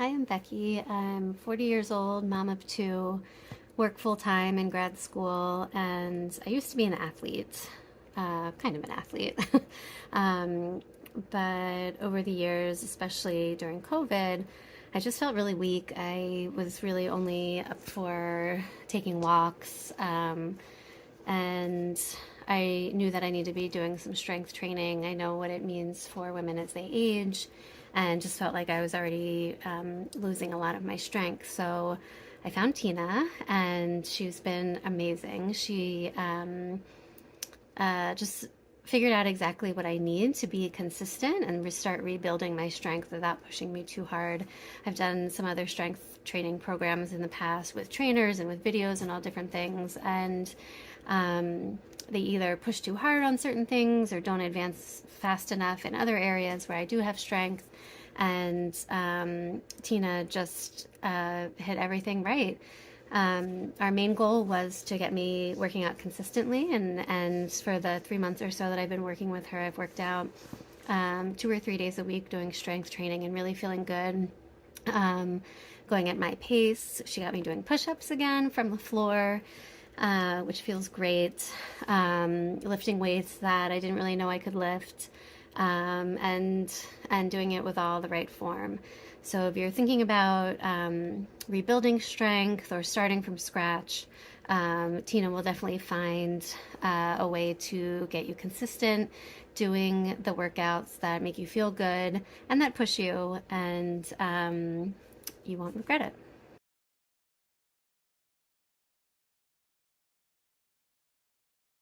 Hi, I'm Becky. I'm 40 years old, mom of two, work full time in grad school, and I used to be an athlete, kind of an athlete. um, but over the years, especially during COVID, I just felt really weak. I was really only up for taking walks, and I knew that I need to be doing some strength training. I know what it means for women as they age, and just felt like I was already losing a lot of my strength. So I found Tina, and she's been amazing. She just figured out exactly what I need to be consistent and start rebuilding my strength without pushing me too hard. I've done some other strength training programs in the past with trainers and with videos and all different things, and they either push too hard on certain things or don't advance fast enough in other areas where I do have strength. And Tina just hit everything right. Our main goal was to get me working out consistently, and for the 3 months or so that I've been working with her, I've worked out 2 or 3 days a week doing strength training and really feeling good. Going at my pace. She got me doing push-ups again from the floor, which feels great. Lifting weights that I didn't really know I could lift, and doing it with all the right form. So if you're thinking about rebuilding strength or starting from scratch, Tina will definitely find a way to get you consistent, doing the workouts that make you feel good and that push you, and you won't regret it.